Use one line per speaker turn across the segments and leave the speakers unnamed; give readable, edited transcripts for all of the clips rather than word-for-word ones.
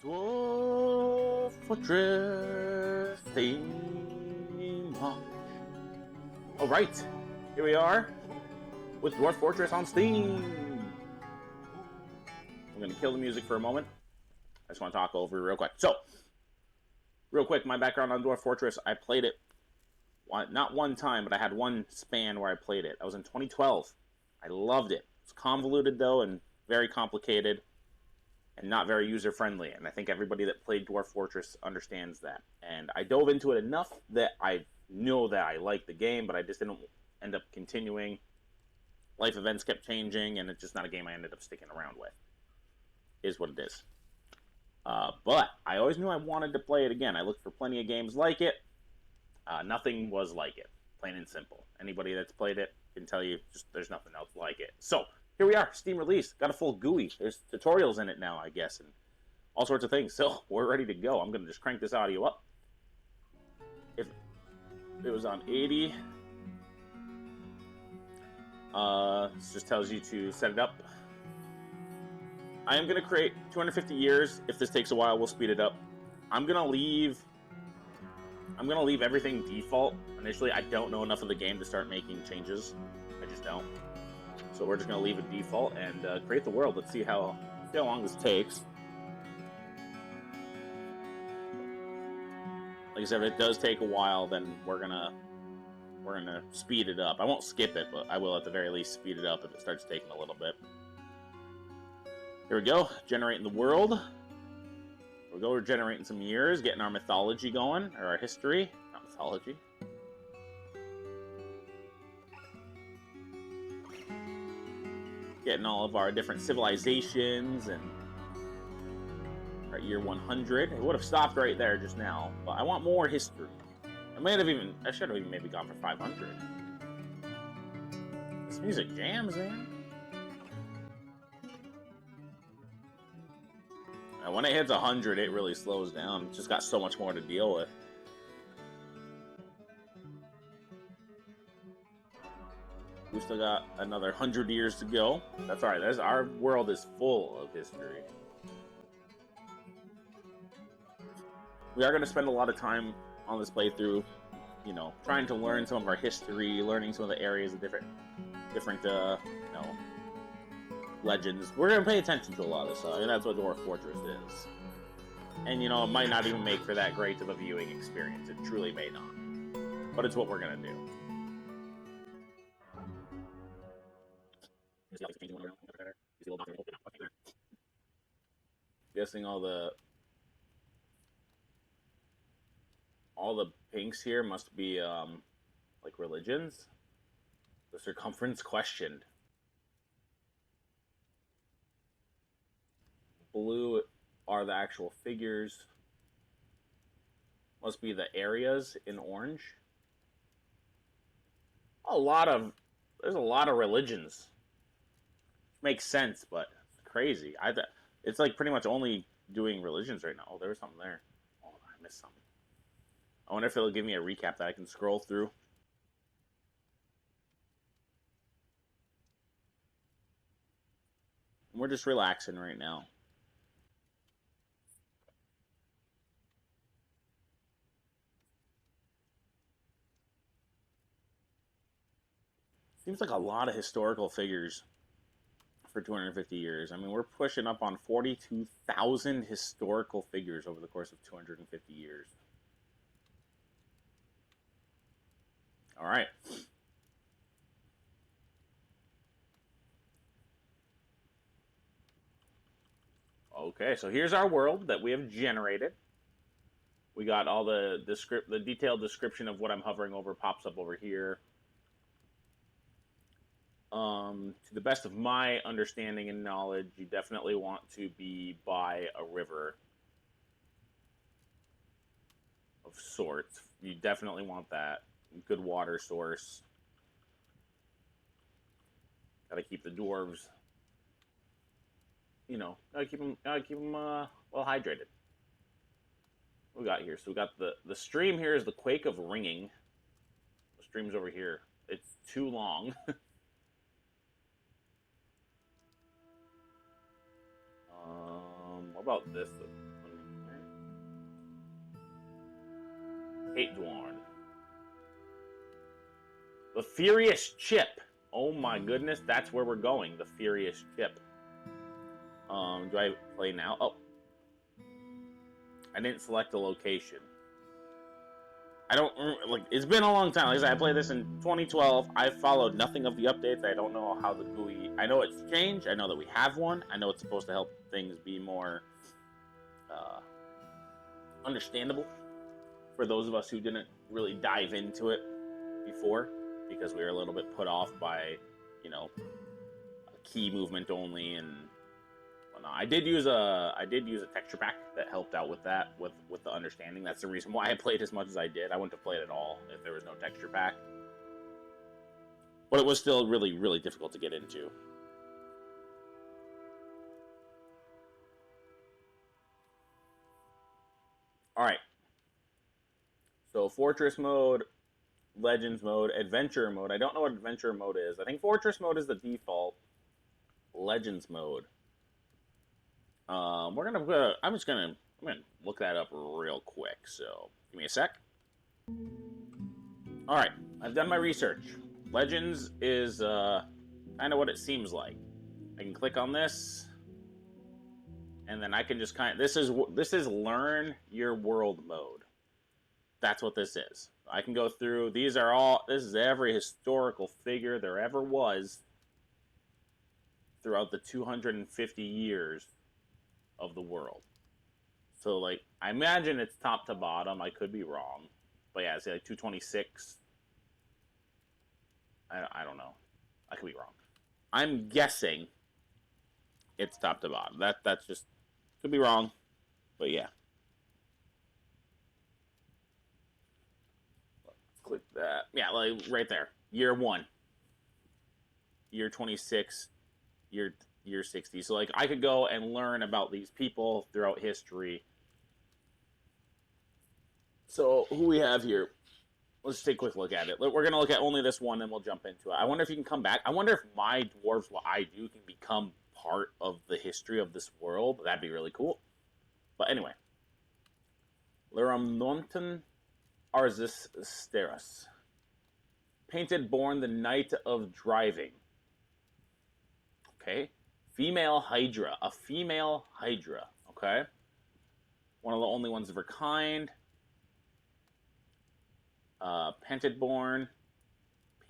Dwarf Fortress theme launch. All right, here we are with Dwarf Fortress on Steam. I'm gonna kill the music for a moment. I just want to talk over real quick. So, real quick, my background on Dwarf Fortress, I played it not one time, but I had one span where I played it. I was in 2012. I loved it. It's convoluted though and very complicated and not very user-friendly, and I think everybody that played Dwarf Fortress understands that. And I dove into it enough that I know that I liked the game, but I just didn't end up continuing. Life events kept changing, and it's just not a game I ended up sticking around with. Is what it is. But I always knew I wanted to play it again. I looked for plenty of games like it. Nothing was like it, plain and simple. Anybody that's played it can tell you just there's nothing else like it. So, here we are, Steam release. Got a full GUI. There's tutorials in it now, I guess, and all sorts of things. So, we're ready to go. I'm going to just crank this audio up. If it was on 80, this just tells you to set it up. I am going to create 250 years. If this takes a while, we'll speed it up. I'm going to leave everything default. Initially, I don't know enough of the game to start making changes. I just don't. So we're just going to leave it default and create the world. Let's see how long this takes. Like I said, if it does take a while, then we're gonna speed it up. I won't skip it, but I will at the very least speed it up if it starts taking a little bit. Here we go, generating the world. Here we go, we're generating some years, getting our mythology going, or our history, not mythology. Getting all of our different civilizations and our year 100. It would have stopped right there just now, but I want more history. I should have even maybe gone for 500. This music jams, man. And when it hits 100, it really slows down. It's just got so much more to deal with. We've still got another 100 years to go. That's all right. Our world is full of history. We are going to spend a lot of time on this playthrough, you know, trying to learn some of our history, learning some of the areas of different, legends. We're going to pay attention to a lot of this stuff, and that's what Dwarf Fortress is. And, you know, it might not even make for that great of a viewing experience. It truly may not. But it's what we're going to do. Guessing all the pinks here must be like religions. The circumference questioned. Blue are the actual figures. Must be the areas in orange. There's a lot of religions. Makes sense, but it's crazy. It's like pretty much only doing religions right now. Oh, there was something there. Oh, I missed something. I wonder if it'll give me a recap that I can scroll through. We're just relaxing right now. Seems like a lot of historical figures for 250 years. I mean, we're pushing up on 42,000 historical figures over the course of 250 years. All right. Okay, so here's our world that we have generated. We got all the detailed description of what I'm hovering over pops up over here. To the best of my understanding and knowledge, you definitely want to be by a river of sorts. You definitely want that. Good water source. Gotta keep the dwarves, gotta keep them well hydrated. What we got here? So we got the stream here is the Quake of Ringing. The stream's over here. It's too long. What about this? Hate Dwarn. The Furious Chip. Oh my goodness, that's where we're going. The Furious Chip. Do I play now? Oh. I didn't select the location. I don't, like, it's been a long time. Like I said, I played this in 2012. I followed nothing of the updates. I don't know how the GUI, I know it's changed. I know that we have one. I know it's supposed to help things be more understandable for those of us who didn't really dive into it before, because we were a little bit put off by, you know, key movement only and whatnot. I did use a texture pack that helped out with that, with the understanding. That's the reason why I played as much as I did. I wouldn't have played at all if there was no texture pack, but it was still really, really difficult to get into. All right. So Fortress mode, Legends mode, Adventure mode. I don't know what Adventure mode is. I think Fortress mode is the default. Legends mode. I'm gonna look that up real quick. So give me a sec. All right, I've done my research. Legends is kind of what it seems like. I can click on this, and then I can just this is learn your world mode. That's what this is. I can go through. This is every historical figure there ever was throughout the 250 years of the world. So, like, I imagine it's top to bottom. I could be wrong. But yeah, it's like 226. I don't know. I could be wrong. I'm guessing it's top to bottom. That's just, could be wrong. But yeah. Click that. Yeah, like right there. Year 1. Year 26. Year 60. So like I could go and learn about these people throughout history. So who we have here? Let's take a quick look at it. We're going to look at only this one and we'll jump into it. I wonder if you can come back. I wonder if my dwarves, what I do, can become part of the history of this world. That'd be really cool. But anyway. Leramonton Arzisteros. Painted born the night of driving. Okay. Female Hydra. A female Hydra. Okay. One of the only ones of her kind. Pantedborn.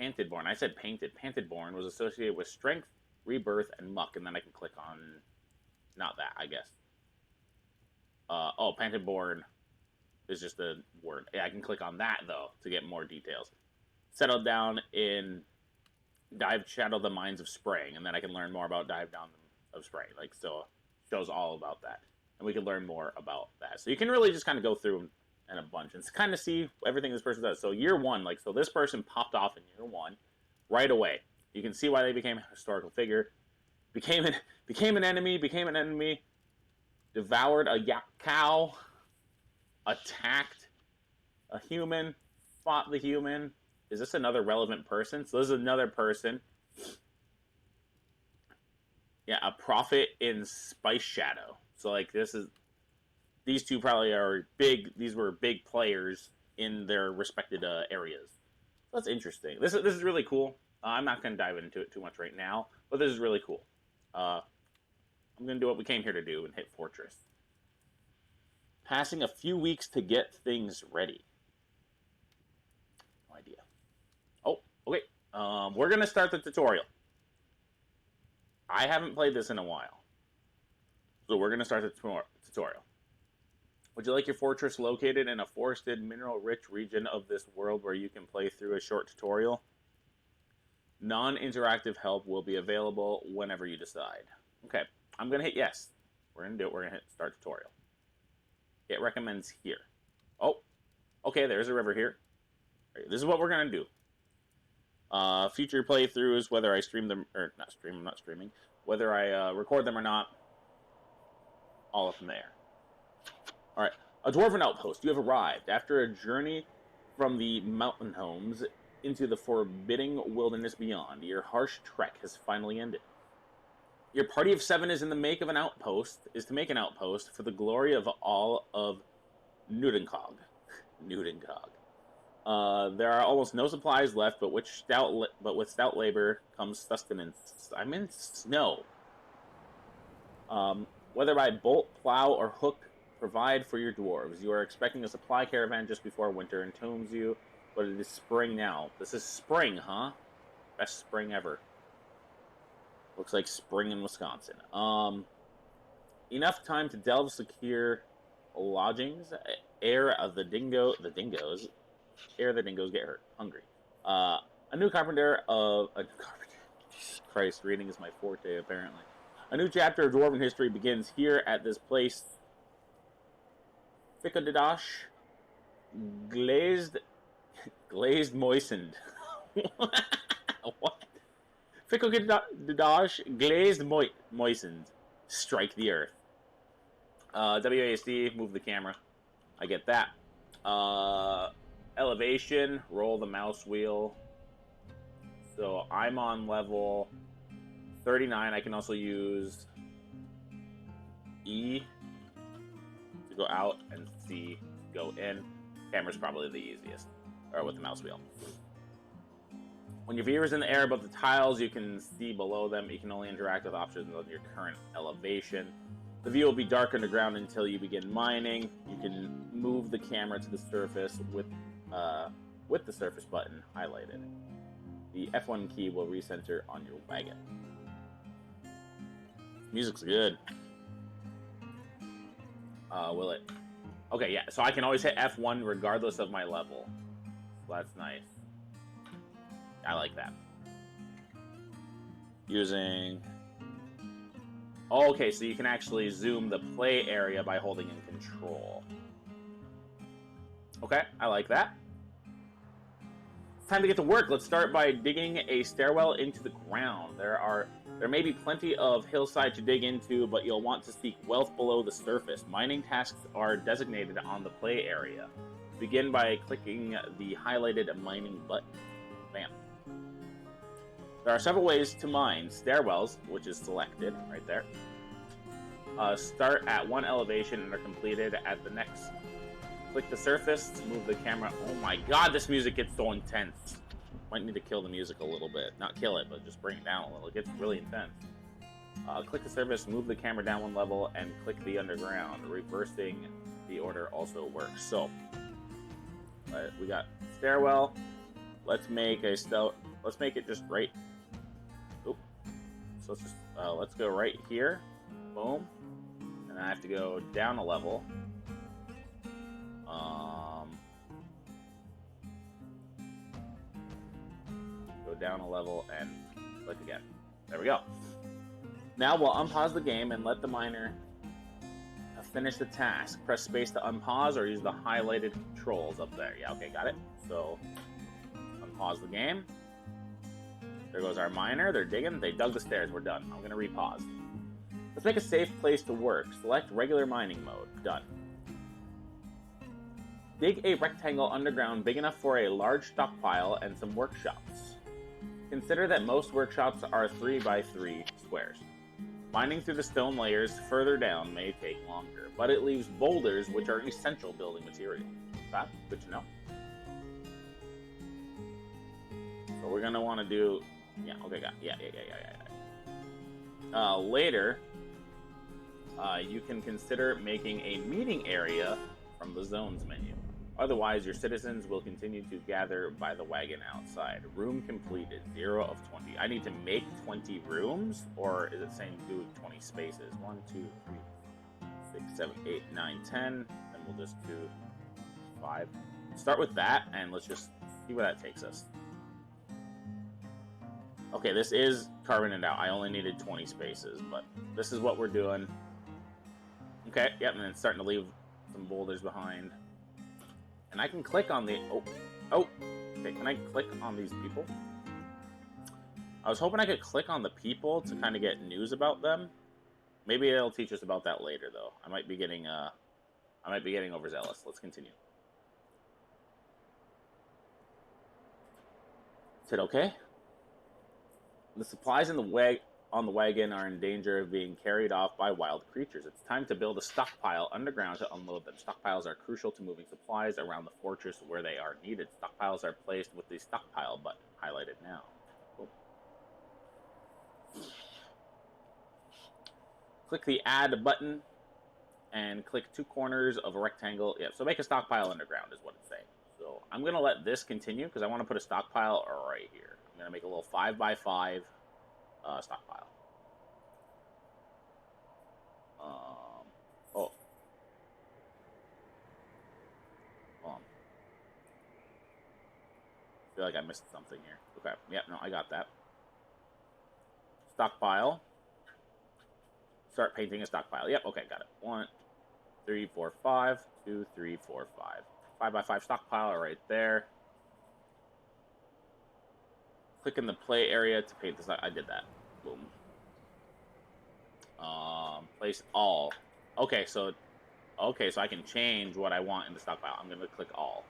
I said painted. Pantedborn was associated with strength, rebirth, and muck. And then I can click on... Not that, I guess. Pantedborn is just a word. Yeah, I can click on that, though, to get more details. Settled down in Dive Shadow the Mines of Spraying. And then I can learn more about Dive Down of Spraying. Like, so shows all about that. And we can learn more about that. So you can really just kind of go through and a bunch and kind of see everything this person does. So year 1, like, so this person popped off in year 1 right away. You can see why they became a historical figure. Became an enemy, devoured a cow, attacked a human, fought the human. Is this another relevant person? So this is another person. Yeah, a prophet in Spice Shadow. So like these two probably are big. These were big players in their respected areas. So that's interesting. This is really cool. I'm not going to dive into it too much right now, but this is really cool. I'm going to do what we came here to do and hit Fortress. Passing a few weeks to get things ready. No idea. Oh, okay. We're going to start the tutorial. I haven't played this in a while. So we're going to start the tutorial. Would you like your fortress located in a forested, mineral-rich region of this world where you can play through a short tutorial? Non-interactive help will be available whenever you decide. Okay, I'm going to hit yes. We're going to do it. We're going to hit start tutorial. It recommends here. Oh, okay, there's a river here. Right, this is what we're going to do. Future playthroughs, whether I stream them, or not stream, I'm not streaming, whether I record them or not, all up in there. Alright, a dwarven outpost. You have arrived. After a journey from the mountain homes into the forbidding wilderness beyond, your harsh trek has finally ended. Your party of 7 is in the make of an outpost, is to make an outpost for the glory of all of Nudenkog. Newton-cog. There are almost no supplies left, but with stout labor comes sustenance. I'm in snow. Whether by bolt, plow, or hook, provide for your dwarves. You are expecting a supply caravan just before winter entombs you, but it is spring now. This is spring, huh? Best spring ever. Looks like spring in Wisconsin. Enough time to delve secure lodgings. Ere the dingoes get hurt, hungry. A new carpenter of Jesus Christ, reading is my forte apparently. A new chapter of dwarven history begins here at this place. Ficodidash, glazed moistened. What? Ficodidash, glazed moistened. Strike the earth. WASD, move the camera. I get that. Elevation, roll the mouse wheel. So I'm on level 39. I can also use E to go out and C to go in. Camera's probably the easiest, or with the mouse wheel. When your viewer is in the air above the tiles, you can see below them. You can only interact with options on your current elevation. The view will be dark underground until you begin mining. You can move the camera to the surface with the surface button highlighted. The F1 key will recenter on your wagon. Music's good. Will it? Okay, yeah. So I can always hit F1 regardless of my level. So that's nice. I like that. Using... Oh, okay, so you can actually zoom the play area by holding in control. Okay, I like that. It's time to get to work. Let's start by digging a stairwell into the ground. There may be plenty of hillside to dig into, but you'll want to seek wealth below the surface. Mining tasks are designated on the play area. Begin by clicking the highlighted mining button. Bam. There are several ways to mine. Stairwells, which is selected right there, start at one elevation and are completed at the next. Click the surface to move the camera. Oh my god, this music gets so intense. Might need to kill the music a little bit. Not kill it, but just bring it down a little. It gets really intense. Click the surface, move the camera down one level, and click the underground. Reversing the order also works. So, we got stairwell. Let's make it just right. Oop. So let's just let's go right here. Boom. And I have to go down a level. Go down a level and click again. There we go. Now we'll unpause the game and let the miner finish the task. Press space to unpause or use the highlighted controls up there. Yeah, okay, got it. So unpause the game. There goes our miner. They're digging. They dug the stairs. We're done. I'm going to repause. Let's make a safe place to work. Select regular mining mode. Done. Dig a rectangle underground big enough for a large stockpile and some workshops. Consider that most workshops are 3 by 3 squares. Mining through the stone layers further down may take longer, but it leaves boulders, which are essential building material. That's good to know. So we're gonna want to do, yeah, okay, yeah. Later, you can consider making a meeting area from the zones menu. Otherwise, your citizens will continue to gather by the wagon outside. Room completed, 0 of 20. I need to make 20 rooms, or is it saying do 20 spaces? 1, 2, 3, 6, 7, 8, 9, 10. Then we'll just do 5. Start with that, and let's just see where that takes us. Okay, this is carving it out. I only needed 20 spaces, but this is what we're doing. Okay, yep, and then it's starting to leave some boulders behind. And I can click on the... Oh! Okay, can I click on these people? I was hoping I could click on the people to kind of get news about them. Maybe it'll teach us about that later, though. I might be getting overzealous. Let's continue. Is it okay? The supplies in the on the wagon are in danger of being carried off by wild creatures. It's time to build a stockpile underground to unload them. Stockpiles are crucial to moving supplies around the fortress where they are needed. Stockpiles are placed with the stockpile button, highlighted now. Cool. Click the add button and click two corners of a rectangle. Yeah, so make a stockpile underground is what it's saying. So I'm going to let this continue because I want to put a stockpile right here. I'm going to make a little 5x5 stockpile. Oh. Hold on. I feel like I missed something here. Okay, yeah, no, I got that. Stockpile. Start painting a stockpile. Yep, okay, got it. 1, 3, 4, 5. 2, 3, 4, 5. 5x5 stockpile right there. Click in the play area to paint this. I did that. Boom. Place all. Okay, so I can change what I want in the stockpile. I'm gonna click all,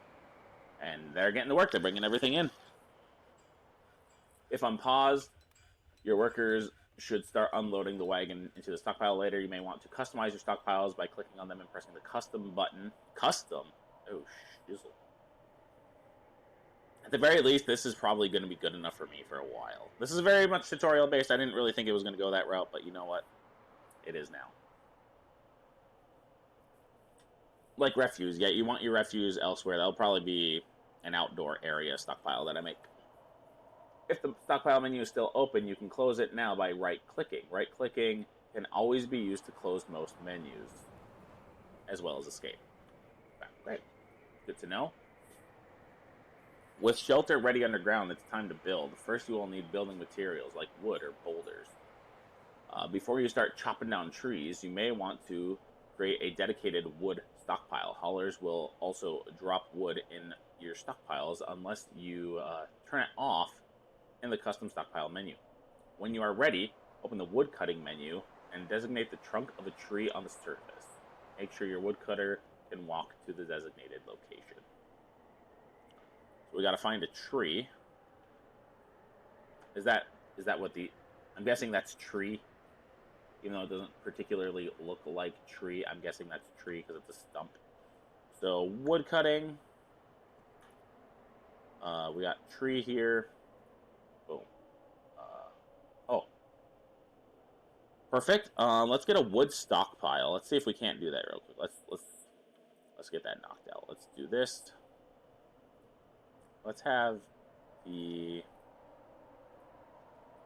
and they're getting to work. They're bringing everything in. If I'm paused, your workers should start unloading the wagon into the stockpile later. You may want to customize your stockpiles by clicking on them and pressing the custom button. Custom? Oh, shizzle. At the very least, this is probably going to be good enough for me for a while. This is very much tutorial based. I didn't really think it was going to go that route, but you know what? It is now. Like refuse. Yeah, you want your refuse elsewhere. That'll probably be an outdoor area stockpile that I make. If the stockpile menu is still open, you can close it now by right-clicking. Right-clicking can always be used to close most menus, as well as escape. Okay, great. Good to know. With shelter ready underground, it's time to build. First, you will need building materials like wood or boulders. Before you start chopping down trees, you may want to create a dedicated wood stockpile. Haulers will also drop wood in your stockpiles unless you turn it off in the custom stockpile menu. When you are ready, open the wood cutting menu and designate the trunk of a tree on the surface. Make sure your woodcutter can walk to the designated location. So we got to find a tree. Is that what the... I'm guessing that's tree. Even though it doesn't particularly look like tree, I'm guessing that's tree because it's a stump. So wood cutting. We got tree here. Boom. Oh. Perfect. Let's get a wood stockpile. Let's see if we can't do that real quick. Let's get that knocked out. Let's do this. Let's have the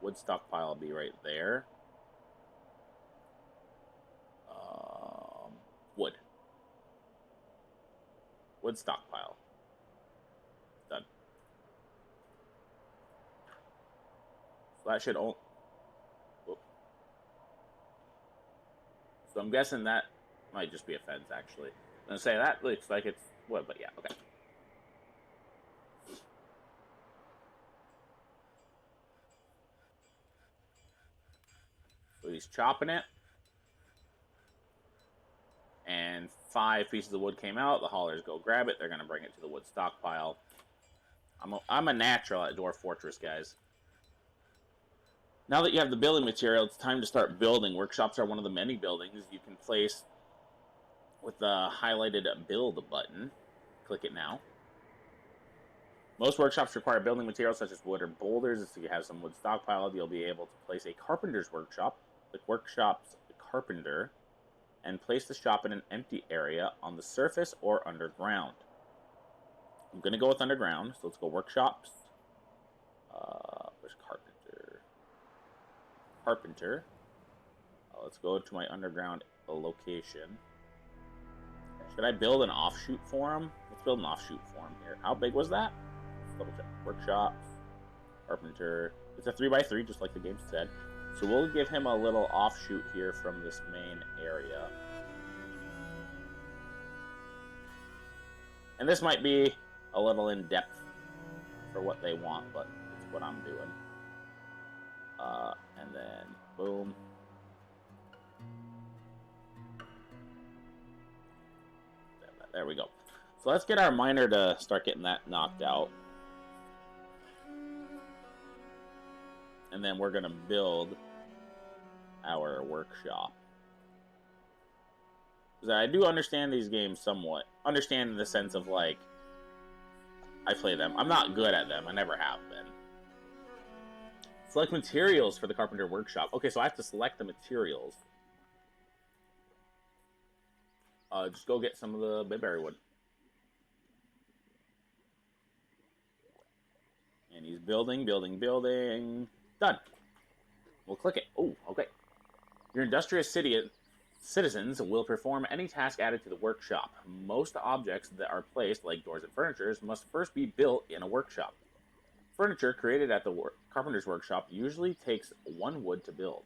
wood stockpile be right there. Wood. Wood stockpile. Done. So that should only... So I'm guessing that might just be a fence, actually. I'm going to say that looks like it's wood, but yeah, okay. So he's chopping it. And 5 pieces of wood came out. The haulers go grab it. They're going to bring it to the wood stockpile. I'm a natural at Dwarf Fortress, guys. Now that you have the building material, it's time to start building. Workshops are one of the many buildings you can place with the highlighted build button. Click it now. Most workshops require building materials such as wood or boulders. If you have some wood stockpiled, you'll be able to place a carpenter's workshop. Click Workshops Carpenter and place the shop in an empty area on the surface or underground. I'm going to go with underground, so let's go Workshops. Where's Carpenter? Carpenter. Let's go to my underground location. Should I build an offshoot for him? Let's build an offshoot for him here. How big was that? Let's double check. Workshops. Carpenter. It's a 3x3, just like the game said. So we'll give him a little offshoot here from this main area. And this might be a little in-depth for what they want, but it's what I'm doing. And then, boom. There we go. So let's get our miner to start getting that knocked out. And then we're going to build our workshop. Because I do understand these games somewhat. Understand in the sense of, like, I play them. I'm not good at them. I never have been. Select materials for the carpenter workshop. Okay, so I have to select the materials. Just go get some of the bayberry wood. And he's building. Done. We'll click it. Oh, okay. Your industrious citizens will perform any task added to the workshop. Most objects that are placed, like doors and furniture, must first be built in a workshop. Furniture created at the carpenter's workshop usually takes 1 wood to build.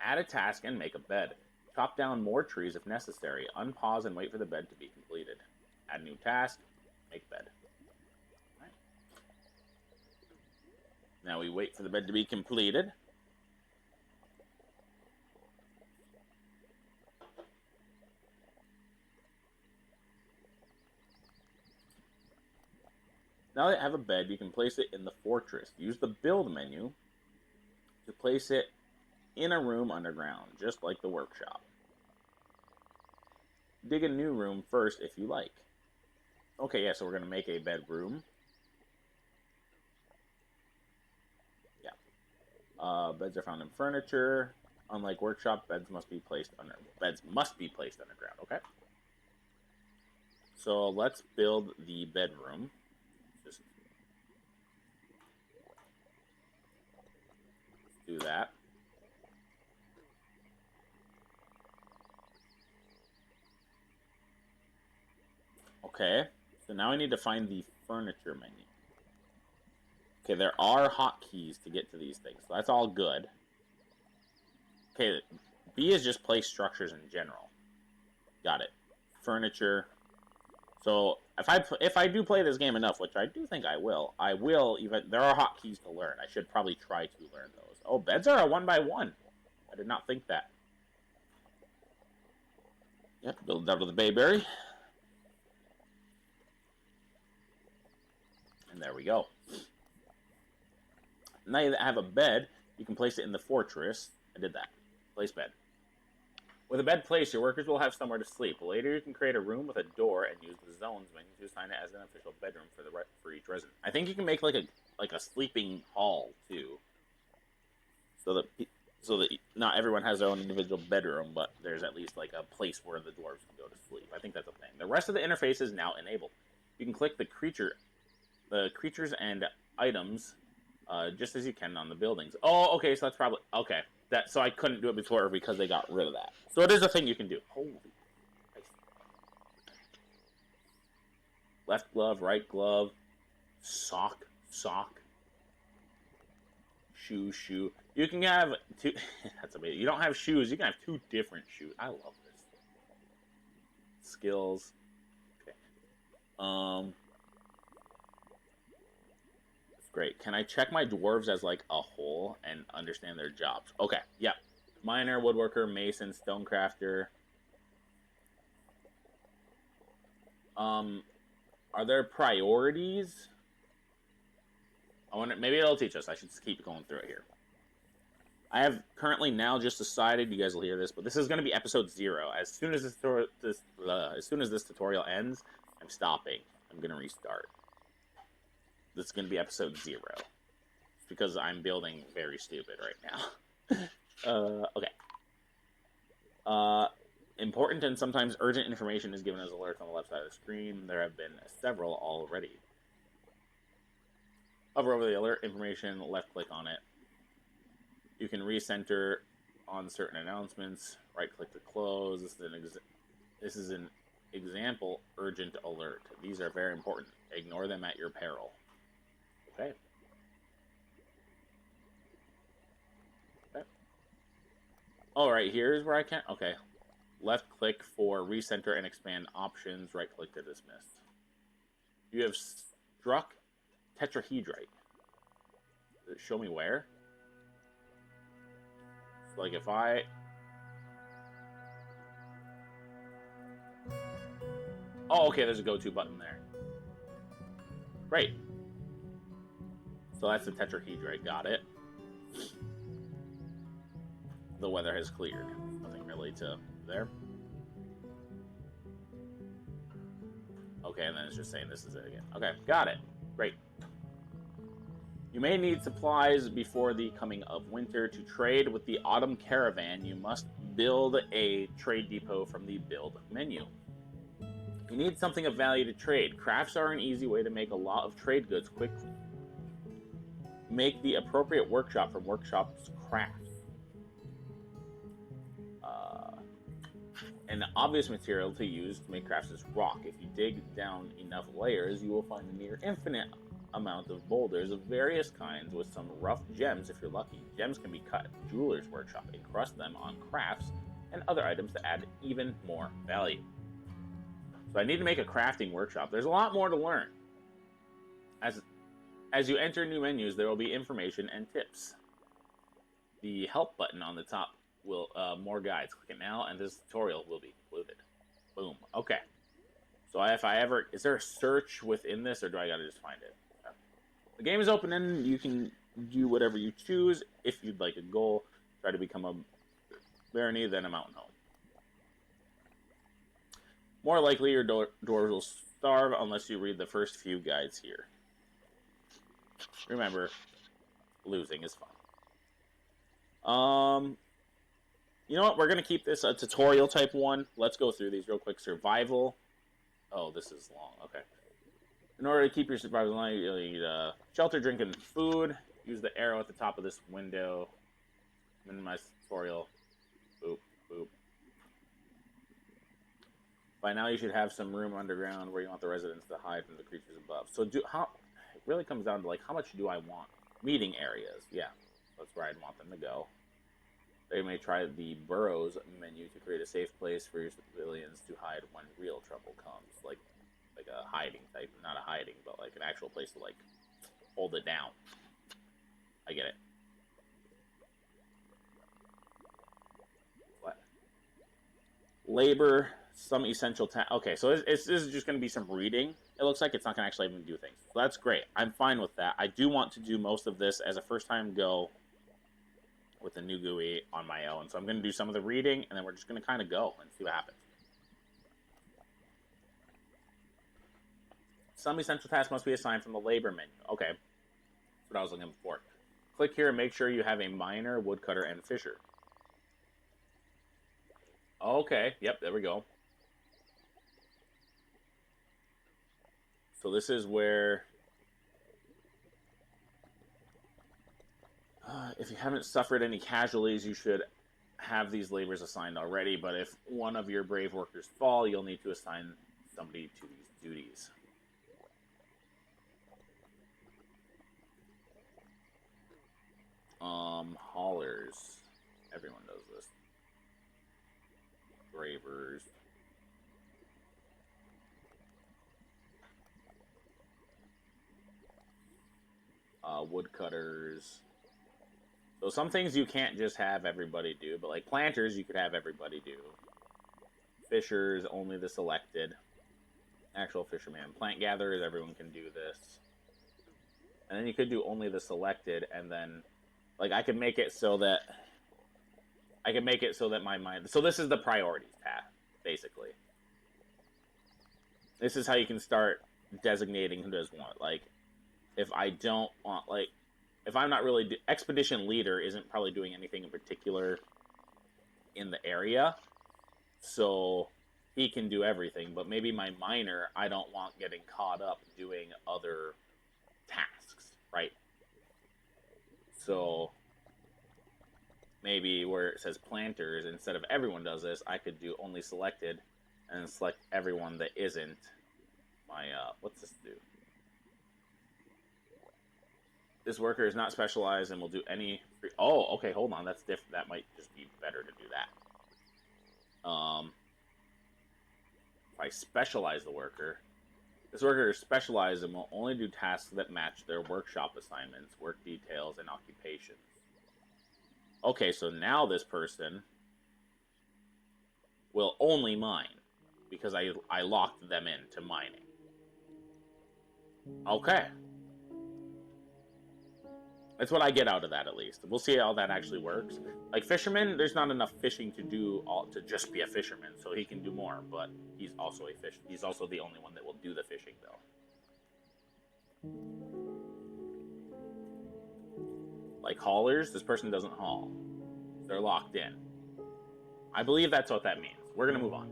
Add a task and make a bed. Chop down more trees if necessary. Unpause and wait for the bed to be completed. Add new task. Make bed. Right. Now we wait for the bed to be completed. Now that you have a bed, you can place it in the fortress. Use the build menu to place it in a room underground, just like the workshop. Dig a new room first if you like. Okay, yeah, so we're going to make a bedroom. Yeah. Beds are found in furniture. Unlike workshop, beds must be placed underground, okay? So let's build the bedroom. Just do that. Okay, so now I need to find the furniture menu. Okay, there are hotkeys to get to these things, so that's all good. Okay, B is just place structures in general. Got it. Furniture. So if I do play this game enough, which I do think I will even. There are hotkeys to learn. I should probably try to learn those. Oh, beds are a 1x1. I did not think that. Yep, build out of the bayberry. And there we go. Now you have a bed, you can place it in the fortress. I did that. Place bed. With a bed placed, your workers will have somewhere to sleep. Later, you can create a room with a door and use the zones menu to assign it as an official bedroom for each resident. I think you can make like a sleeping hall too, so that not everyone has their own individual bedroom, but there's at least like a place where the dwarves can go to sleep. I think that's a thing. The rest of the interface is now enabled. You can click the creatures and items, just as you can on the buildings. Oh, okay, so that's probably okay. So I couldn't do it before because they got rid of that. So it is a thing you can do. Holy Christ. Left glove, right glove, sock, shoe. You can have 2. That's amazing. You don't have shoes. You can have 2 different shoes. I love this. Skills. Okay. Great. Can I check my dwarves as like a whole and understand their jobs? Okay. Yeah. Miner, woodworker, mason, stonecrafter. Are there priorities? I wonder. Maybe it'll teach us. I should keep going through it here. I have currently now just decided. You guys will hear this, but this is going to be episode 0. As soon as this tutorial ends, I'm stopping. I'm going to restart. This is going to be episode 0. It's because I'm building very stupid right now. Okay. Important and sometimes urgent information is given as alerts on the left side of the screen. There have been several already. Hover over the alert information, left click on it. You can recenter on certain announcements. Right click to close. This is an example urgent alert. These are very important. Ignore them at your peril. Okay. All right, here's where I can. Okay. Left click for recenter and expand options. Right click to dismiss. You have struck tetrahedrite. Does it show me where? So like if I. Oh, okay, there's a go to button there. Great. So that's the tetrahedrite. Got it. the weather has cleared. Nothing really to there. Okay, and then it's just saying this is it again. Okay, got it. Great. You may need supplies before the coming of winter. To trade with the autumn caravan, you must build a trade depot from the build menu. You need something of value to trade. Crafts are an easy way to make a lot of trade goods quickly. Make the appropriate workshop from workshops crafts. An obvious material to use to make crafts is rock. If you dig down enough layers, you will find a near infinite amount of boulders of various kinds with some rough gems if you're lucky. Gems can be cut at the jeweler's workshop and crust them on crafts and other items to add even more value. So I need to make a crafting workshop. There's a lot more to learn. As you enter new menus, there will be information and tips. The help button on the top will more guides. Click it now, and this tutorial will be included. Boom. Okay. So if I ever, is there a search within this, or do I gotta just find it? Okay. The game is open, and you can do whatever you choose. If you'd like a goal, try to become a barony, then a mountain home. More likely, your dwarves will starve unless you read the first few guides here. Remember, losing is fun. You know what? We're going to keep this a tutorial type one. Let's go through these real quick. Survival. Oh, this is long. Okay. In order to keep your survival alive, you'll need shelter, drink, and food. Use the arrow at the top of this window. Minimize tutorial. Boop, boop. By now, you should have some room underground where you want the residents to hide from the creatures above. So, it really comes down to, like, how much do I want? Meeting areas. Yeah. That's where I'd want them to go. They may try the burrows menu to create a safe place for your civilians to hide when real trouble comes. Like a hiding type. Not a hiding, but like an actual place to, like, hold it down. I get it. What? Labor, some essential tasks. Okay, so this is just going to be some reading. It looks like it's not going to actually even do things. So that's great. I'm fine with that. I do want to do most of this as a first-time go with the new GUI on my own. So I'm going to do some of the reading, and then we're just going to kind of go and see what happens. Some essential tasks must be assigned from the labor menu. Okay, that's what I was looking for. Click here and make sure you have a miner, woodcutter, and fisher. Okay, yep, there we go. So this is where... if you haven't suffered any casualties, you should have these labors assigned already, but if one of your brave workers fall, you'll need to assign somebody to these duties. Haulers. Everyone does this. Bravers. Woodcutters. So some things you can't just have everybody do, but like planters you could have everybody do. Fishers, only the selected. Actual fisherman. Plant gatherers, everyone can do this. And then you could do only the selected, and then, like, I could make it so that my mind... So this is the priorities path, basically. This is how you can start designating who does what. Like, if I don't want, like... If I'm not really... Expedition leader isn't probably doing anything in particular in the area. So he can do everything. But maybe my miner, I don't want getting caught up doing other tasks, right? So maybe where it says planters, instead of everyone does this, I could do only selected and select everyone that isn't my... what's this do? This worker is not specialized and will do any... Oh, okay, hold on. That's different. That might just be better to do that. If I specialize the worker... This worker is specialized and will only do tasks that match their workshop assignments, work details, and occupations. Okay, so now this person will only mine, because I locked them into mining. Okay. That's what I get out of that, at least. We'll see how that actually works. Like fishermen, there's not enough fishing to do to just be a fisherman, so he can do more. But he's also a fish. He's also the only one that will do the fishing, though. Like haulers, this person doesn't haul. They're locked in. I believe that's what that means. We're gonna move on.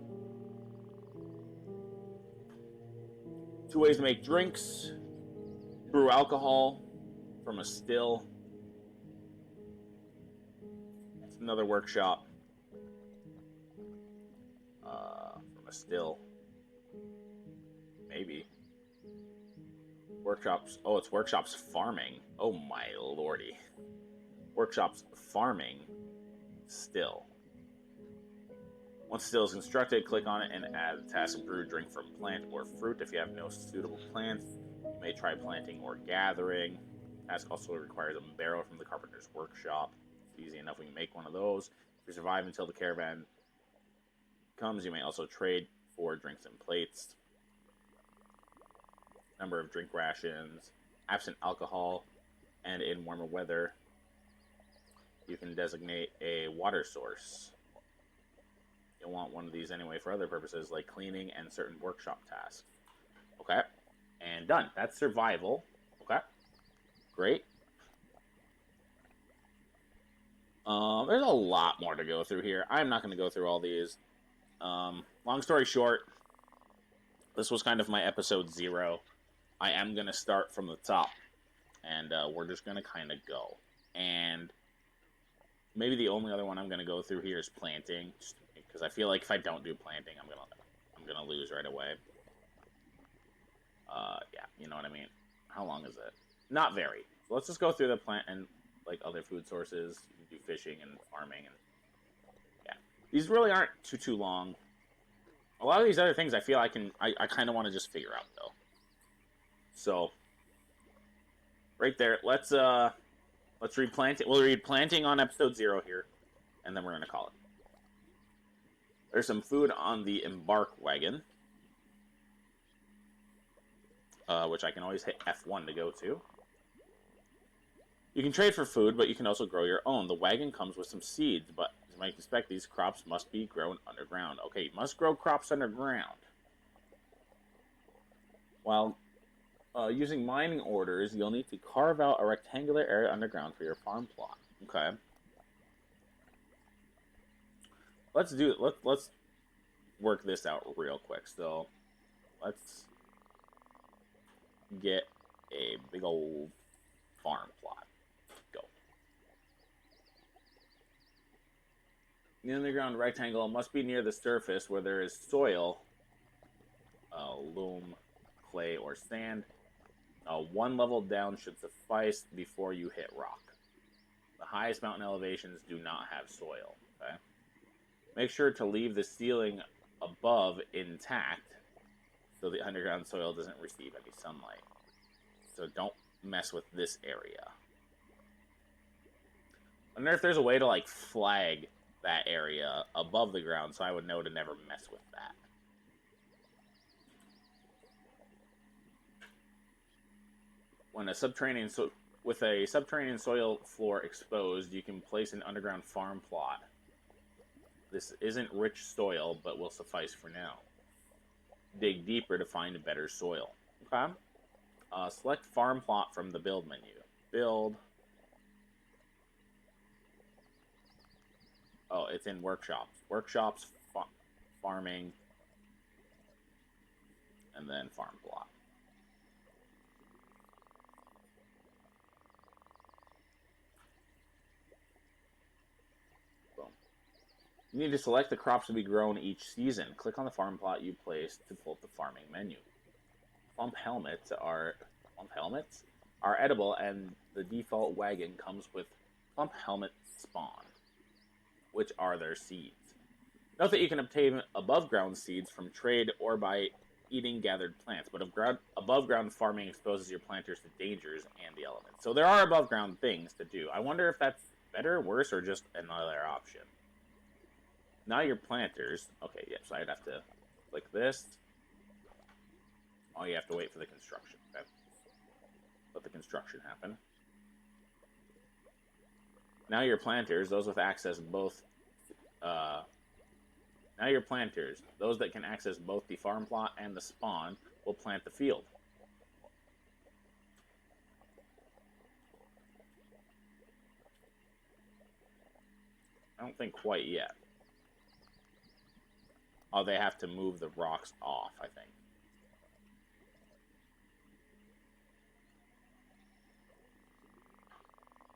2 ways to make drinks: brew alcohol from a still. It's another workshop. From a still. Maybe. Workshops. Oh, it's workshops farming. Oh my lordy. Workshops farming still. Once still is constructed, click on it and add the task of brew drink from plant or fruit. If you have no suitable plants, you may try planting or gathering. Task also requires a barrel from the carpenter's workshop. It's easy enough, we can make one of those. If you survive until the caravan comes, you may also trade for drinks and plates. Number of drink rations, absent alcohol, and in warmer weather, you can designate a water source. You'll want one of these anyway for other purposes like cleaning and certain workshop tasks. Okay, and done. That's survival. Okay, great. There's a lot more to go through here. I'm not going to go through all these. Long story short, this was kind of my episode 0. I am going to start from the top, and we're just going to kind of go. And maybe the only other one I'm going to go through here is planting, because I feel like if I don't do planting, I'm gonna lose right away. Yeah, you know what I mean. How long is it? Not very. So let's just go through the plant and like other food sources. You can do fishing and farming, and yeah, these really aren't too long. A lot of these other things I feel I kind of want to just figure out though. So right there, let's read planting. We'll read planting on episode 0 here, and then we're gonna call it. There's some food on the embark wagon, which I can always hit F1 to go to. You can trade for food, but you can also grow your own. The wagon comes with some seeds, but as you might expect, these crops must be grown underground. Okay, you must grow crops underground. While using mining orders, you'll need to carve out a rectangular area underground for your farm plot. Okay. Let's work this out real quick. So let's get a big old farm plot. Go. The underground rectangle must be near the surface where there is soil, loam, clay, or sand. 1 level down should suffice before you hit rock. The highest mountain elevations do not have soil. Okay. Make sure to leave the ceiling above intact so the underground soil doesn't receive any sunlight. So don't mess with this area. I wonder if there's a way to like flag that area above the ground so I would know to never mess with that. When a subterranean with a subterranean soil floor exposed, you can place an underground farm plot. This isn't rich soil, but will suffice for now. Dig deeper to find a better soil. Okay. Select farm plot from the build menu. Build. Oh, it's in workshops. Workshops, farming, and then farm plot. You need to select the crops to be grown each season. Click on the farm plot you placed to pull up the farming menu. Plump helmets are edible, and the default wagon comes with plump helmet spawn, which are their seeds. Note that you can obtain above ground seeds from trade or by eating gathered plants, but above ground farming exposes your planters to dangers and the elements. So there are above ground things to do. I wonder if that's better, worse, or just another option. Now your planters. Okay, yeah, so I'd have to click this. Oh, you have to wait for the construction. Okay. Let the construction happen. Now your planters, those with access both. Now your planters, those that can access both the farm plot and the spawn, will plant the field. I don't think quite yet. Oh, they have to move the rocks off, I think.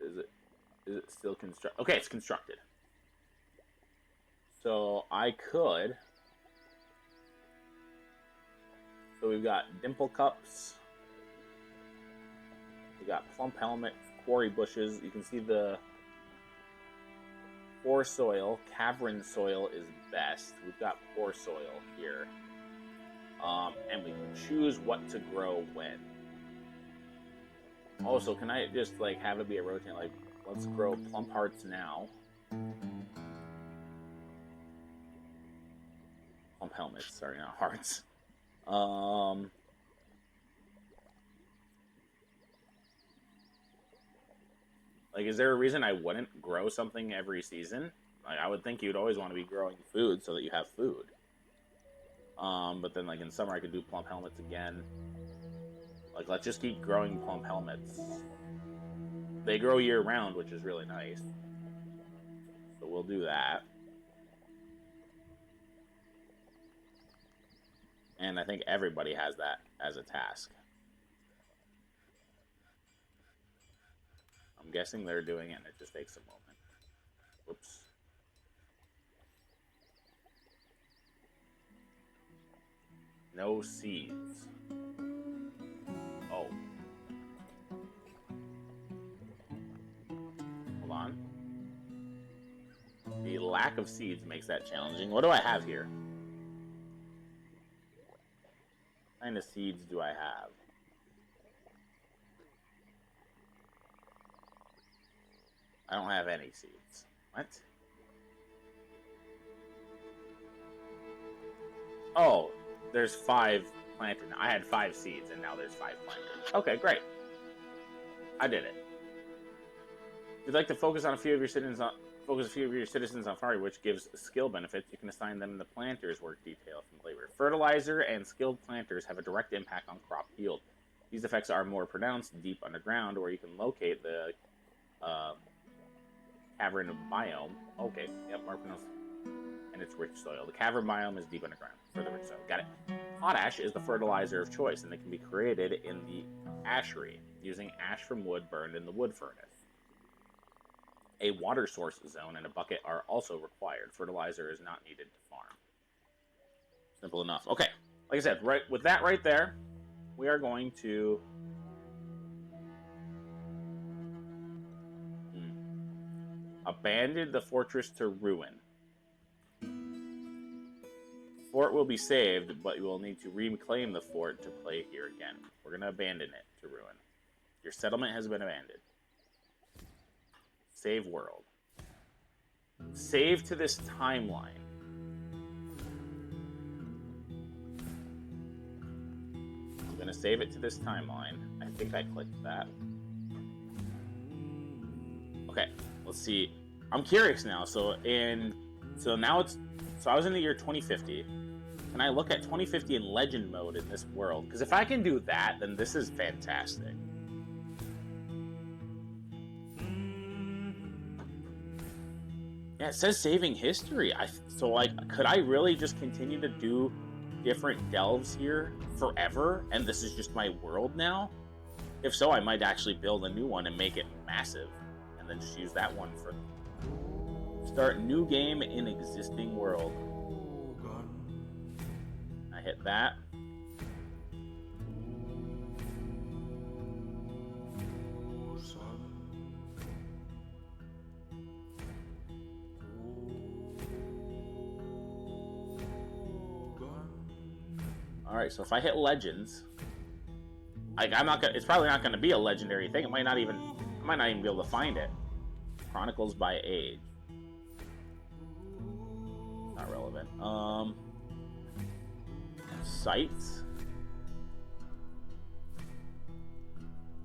Is it still constructed? Okay, it's constructed. So I could. So we've got dimple cups. We got plump helmet, quarry bushes. You can see the poor soil. Cavern soil is best. We've got poor soil here. And we can choose what to grow when. Also, can I just like have it be a rotate? Like, let's grow plump hearts now. Plump helmets, sorry, not hearts. Like, is there a reason I wouldn't grow something every season? Like, I would think you'd always want to be growing food so that you have food. But then, like, in summer, I could do plump helmets again. Like, let's just keep growing plump helmets. They grow year-round, which is really nice. So we'll do that. And I think everybody has that as a task. I'm guessing they're doing it, and it just takes a moment. Whoops. No seeds. Oh. Hold on. The lack of seeds makes that challenging. What do I have here? What kind of seeds do I have? I don't have any seeds. What? Oh, there's 5 planted. I had 5 seeds, and now there's 5 planted. Okay, great. I did it. If you'd like to focus a few of your citizens on farming, which gives skill benefits, you can assign them the planters work detail from labor. Fertilizer and skilled planters have a direct impact on crop yield. These effects are more pronounced deep underground, where you can locate the cavern biome. Okay, yep, more pronounced. And it's rich soil. The cavern biome is deep underground for the rich soil. Got it. Potash is the fertilizer of choice, and it can be created in the ashery using ash from wood burned in the wood furnace. A water source zone and a bucket are also required. Fertilizer is not needed to farm. Simple enough. Okay, like I said, right with that right there, we are going to abandon the fortress to ruin. Fort will be saved, but you will need to reclaim the fort to play here again. We're going to abandon it to ruin. Your settlement has been abandoned. Save world. Save to this timeline. I'm going to save it to this timeline. I think I clicked that. Okay, let's see. I'm curious now. So now I was in the year 2050. Can I look at 2050 in legend mode in this world? Because if I can do that, then this is fantastic. Yeah, it says saving history. So could I really just continue to do different delves here forever? And this is just my world now? If so, I might actually build a new one and make it massive. And then just use that one for... Start new game in existing world. I hit that. Alright, so if I hit legends, I'm not gonna, it's probably not gonna be a legendary thing. I might not even be able to find it. Chronicles by age. Not relevant. Sites.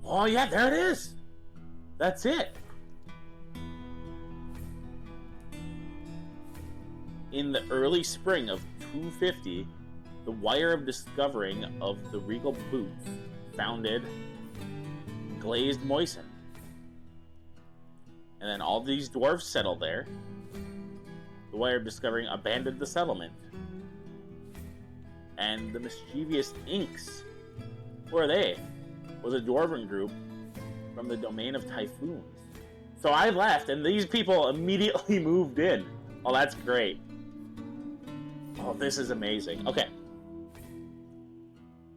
Oh yeah, there it is. That's it. In the early spring of 250, the wire of discovering of the regal boots founded Glazed Moisen. And then all these dwarves settled there. The wire of discovering abandoned the settlement. And the mischievous Inks, who are they? Was a dwarven group from the domain of typhoons. So I left, and these people immediately moved in. Oh, that's great. Oh, this is amazing. Okay.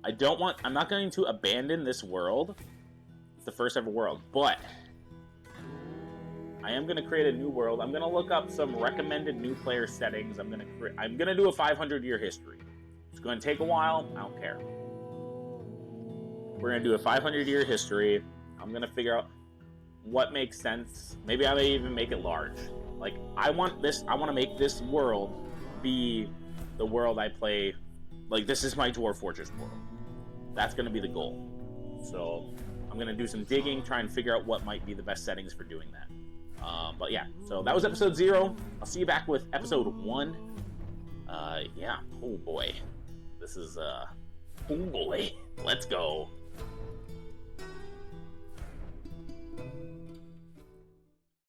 I'm not going to abandon this world. It's the first ever world, but I am going to create a new world. I'm going to look up some recommended new player settings. I'm going to do a 500-year history. It's going to take a while. I don't care. We're going to do a 500-year history. I'm going to figure out what makes sense. Maybe I may even make it large. Like, I want to make this world be the world I play. Like, this is my Dwarf Fortress world. That's going to be the goal. So I'm going to do some digging, try and figure out what might be the best settings for doing that. But yeah, so that was episode 0. I'll see you back with episode 1. Yeah, oh boy. This is, oh boy. Let's go.